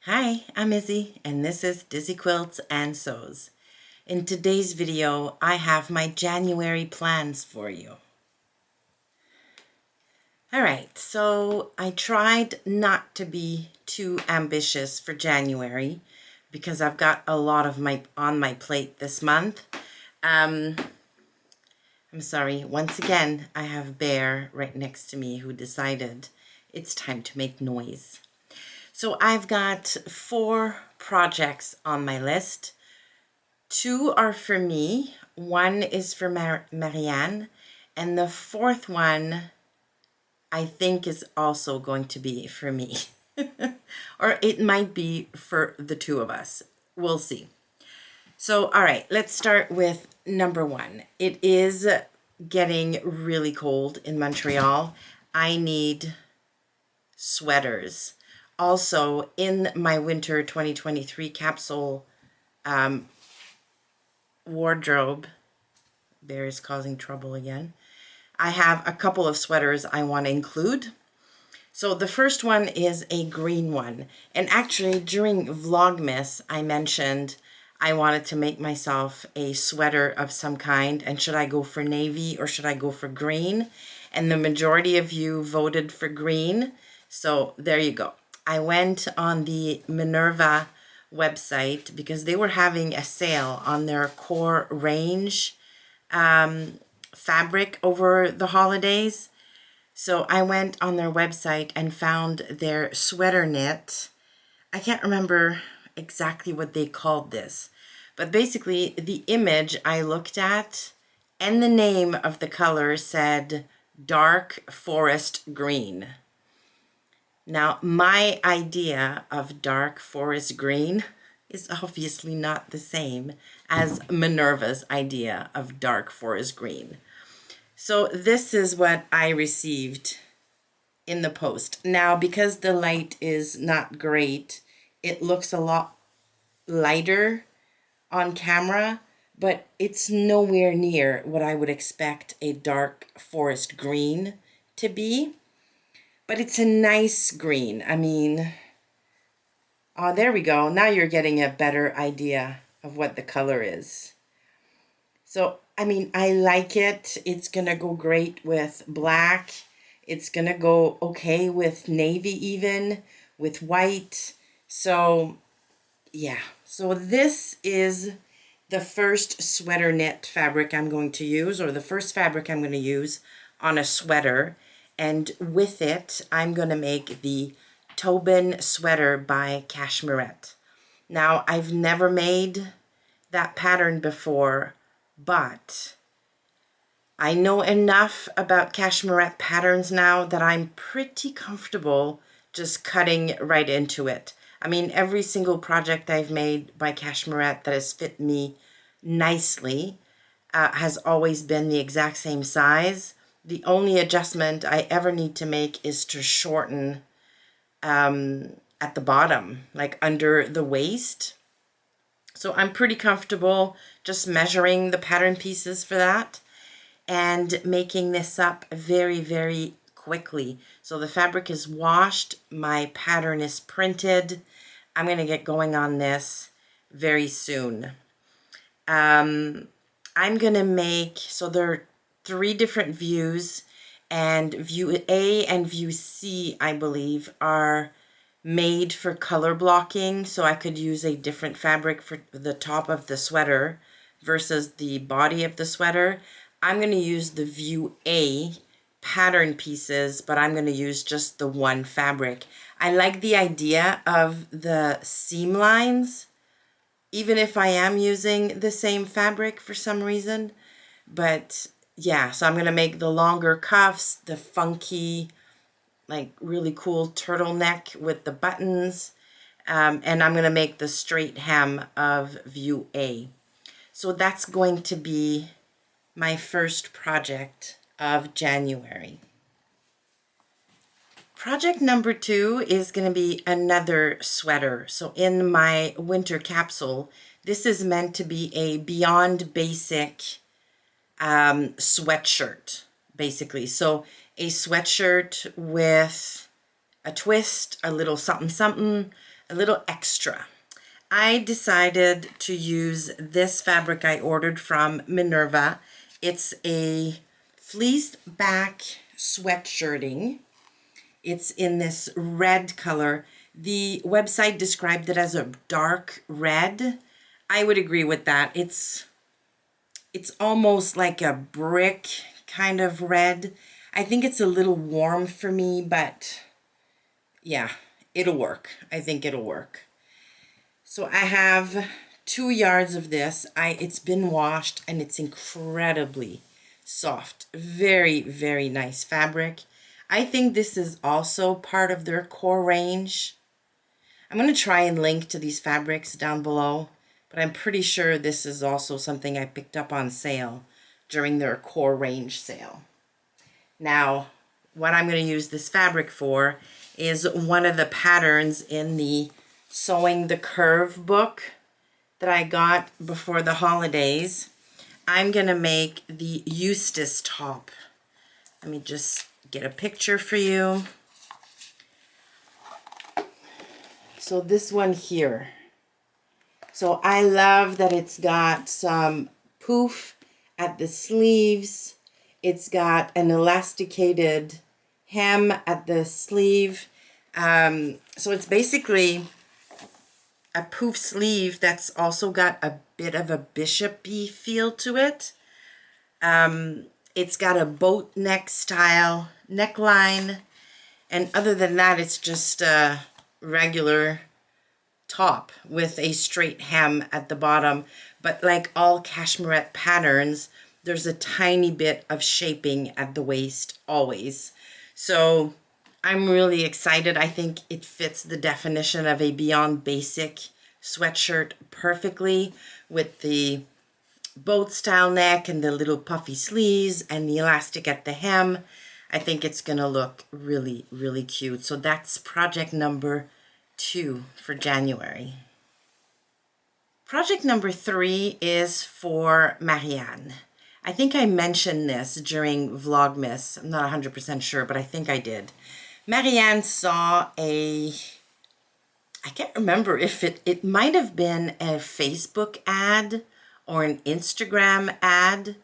Hi, I'm Izzy, and this is Dizzy Quilts and Sews. In today's video, I have my January plans for you. Alright, so I tried not to be too ambitious for January because I've got a lot of on my plate this month. I'm sorry, once again, I have Bear right next to me who decided it's time to make noise. So I've got 4 projects on my list. 2 are for me, 1 is for Marianne, and the 4th one I think is also going to be for me. Or it might be for the 2 of us. We'll see. So, all right, let's start with number 1. It is getting really cold in Montreal. I need sweaters. Also, in my winter 2023 capsule wardrobe, Bear is causing trouble again, I have a couple of sweaters I want to include. So the first one is a green one. And actually, during Vlogmas, I mentioned I wanted to make myself a sweater of some kind. And should I go for navy or should I go for green? And the majority of you voted for green. So there you go. I went on the Minerva website because they were having a sale on their core range fabric over the holidays. So I went on their website and found their sweater knit. I can't remember exactly what they called this, but basically the image I looked at and the name of the color said dark forest green. Now, my idea of dark forest green is obviously not the same as Minerva's idea of dark forest green. So this is what I received in the post. Now, because the light is not great, it looks a lot lighter on camera, but it's nowhere near what I would expect a dark forest green to be. But it's a nice green. I mean, oh, there we go. Now you're getting a better idea of what the color is. So, I mean, I like it. It's going to go great with black. It's going to go okay with navy even, with white. So, yeah. So this is the first sweater knit fabric I'm going to use, or the first fabric I'm going to use on a sweater. And with it, I'm going to make the Tobin sweater by Cashmerette. Now, I've never made that pattern before, but I know enough about Cashmerette patterns now that I'm pretty comfortable just cutting right into it. I mean, every single project I've made by Cashmerette that has fit me nicely has always been the exact same size. The only adjustment I ever need to make is to shorten at the bottom, like under the waist. So I'm pretty comfortable just measuring the pattern pieces for that and making this up very, very quickly. So the fabric is washed, my pattern is printed. I'm going to get going on this very soon. I'm going to make, so there are 3 different views, and view A and view C, I believe, are made for color blocking, so I could use a different fabric for the top of the sweater versus the body of the sweater. I'm going to use the view A pattern pieces, but I'm going to use just the one fabric. I like the idea of the seam lines, even if I am using the same fabric for some reason. But yeah, so I'm going to make the longer cuffs, the funky, like really cool turtleneck with the buttons, and I'm going to make the straight hem of view A. So that's going to be my first project of January. Project number 2 is going to be another sweater. So in my winter capsule, this is meant to be a beyond basic sweatshirt, basically. So a sweatshirt with a twist, a little something something, a little extra. I decided to use this fabric I ordered from Minerva. It's a fleeced back sweatshirting. It's in this red color. The website described it as a dark red. I would agree with that. It's almost like a brick kind of red. I think it's a little warm for me, but yeah, it'll work. I think it'll work. So I have 2 yards of this. It's been washed and it's incredibly soft. Very, very nice fabric. I think this is also part of their core range. I'm going to try and link to these fabrics down below, but I'm pretty sure this is also something I picked up on sale during their core range sale. Now, what I'm going to use this fabric for is one of the patterns in the Sewing the Curve book that I got before the holidays. I'm going to make the Eustace top. Let me just get a picture for you. So this one here. So I love that it's got some poof at the sleeves. It's got an elasticated hem at the sleeve. So it's basically a poof sleeve that's also got a bit of a bishop-y feel to it. It's got a boat neck style neckline. And other than that, it's just a regular top with a straight hem at the bottom. But like all cashmerette patterns, there's a tiny bit of shaping at the waist always. So I'm really excited. I think it fits the definition of a beyond basic sweatshirt perfectly with the boat style neck and the little puffy sleeves and the elastic at the hem. I think it's gonna look really, really cute. So that's project number 2 for January. Project number 3 is for Marianne. I think I mentioned this during Vlogmas. I'm not 100% sure, but I think I did. Marianne saw I can't remember if it might have been a Facebook ad or an Instagram ad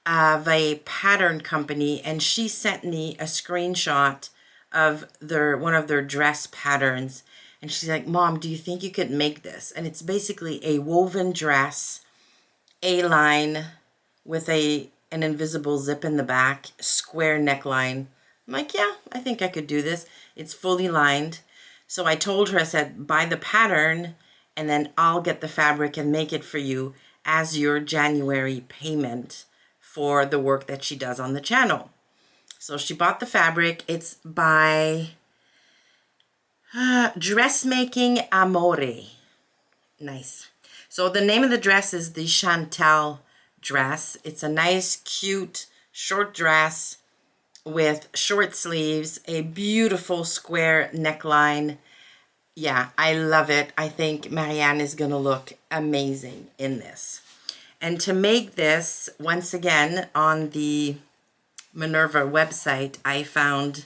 of a pattern company, and she sent me a screenshot of one of their dress patterns, and she's like, "Mom, do you think you could make this?" And it's basically a woven dress, A-line with an invisible zip in the back, square neckline. I'm like, yeah, I think I could do this. It's fully lined. So I told her, I said, buy the pattern and then I'll get the fabric and make it for you as your January payment for the work that she does on the channel. So she bought the fabric. It's by Dressmaking Amore. Nice. So the name of the dress is the Chantal dress. It's a nice, cute, short dress with short sleeves, a beautiful square neckline. Yeah, I love it. I think Marianne is going to look amazing in this. And to make this, once again, on the Minerva website, I found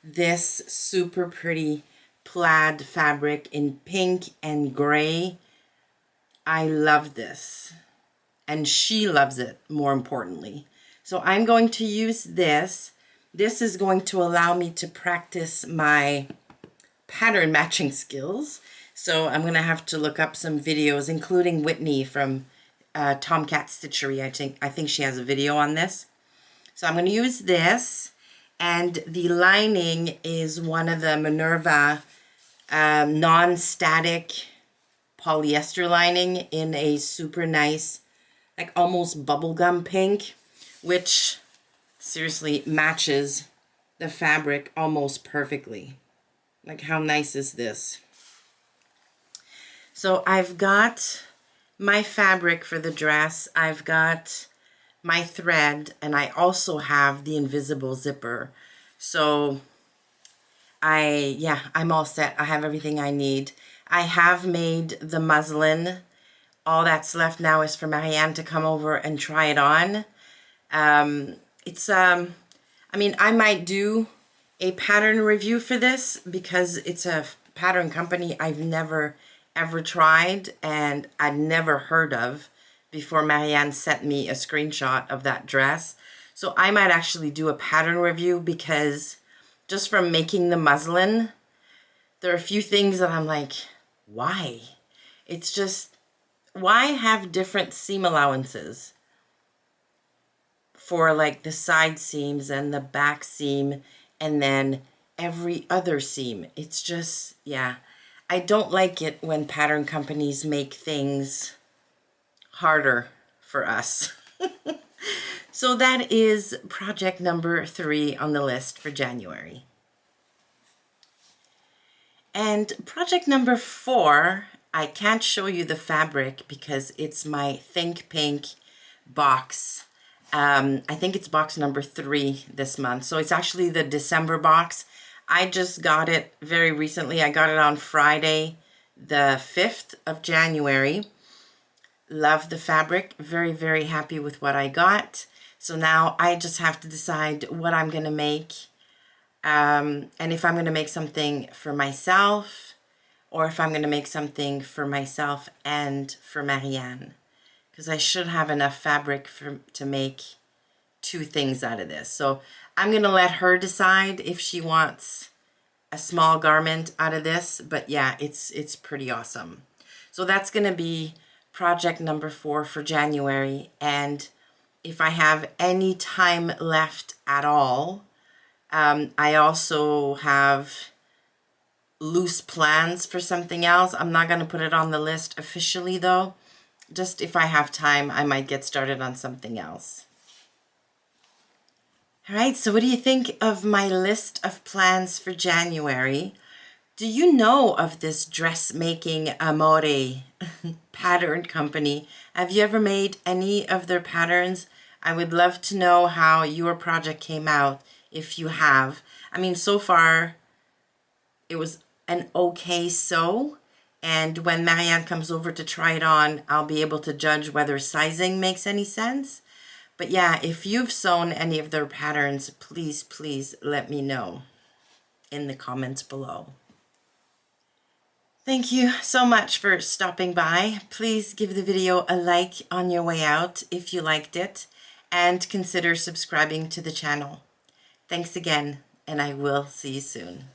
this super pretty plaid fabric in pink and gray. I love this. And she loves it, more importantly. So I'm going to use this. This is going to allow me to practice my pattern matching skills. So I'm going to have to look up some videos, including Whitney from Tomcat Stitchery. I think she has a video on this. So I'm going to use this. And the lining is one of the Minerva non-static polyester lining in a super nice, like almost bubblegum pink, which seriously matches the fabric almost perfectly. Like, how nice is this? So I've got my fabric for the dress, I've got my thread, and I also have the invisible zipper. So I'm all set. I have everything I need. I have made the muslin. All that's left now is for Marianne to come over and try it on. I mean, I might do a pattern review for this because it's a pattern company I've never ever tried and I'd never heard of before Marianne sent me a screenshot of that dress. So I might actually do a pattern review, because just from making the muslin, there are a few things that I'm like, why? It's just, why have different seam allowances for like the side seams and the back seam and then every other seam? It's just, yeah. I don't like it when pattern companies make things harder for us. So that is project number 3 on the list for January. And project number 4, I can't show you the fabric because it's my Think Pink box. I think it's box number 3 this month. So it's actually the December box. I just got it very recently. I got it on Friday, the 5th of January. Love the fabric. Very, very happy with what I got. So now I just have to decide what I'm going to make. And if I'm going to make something for myself, or if I'm going to make something for myself and for Marianne. Because I should have enough fabric to make 2 things out of this. So I'm going to let her decide if she wants a small garment out of this. But yeah, it's pretty awesome. So that's going to be project number 4 for January. And if I have any time left at all, I also have loose plans for something else. I'm not going to put it on the list officially though. Just if I have time, I might get started on something else. All right, so what do you think of my list of plans for January? Do you know of this dressmaking Amore pattern company? Have you ever made any of their patterns? I would love to know how your project came out if you have. I mean, so far it was an okay sew, and when Marianne comes over to try it on, I'll be able to judge whether sizing makes any sense. But yeah, if you've sewn any of their patterns, please, please let me know in the comments below. Thank you so much for stopping by. Please give the video a like on your way out if you liked it, and consider subscribing to the channel. Thanks again, and I will see you soon.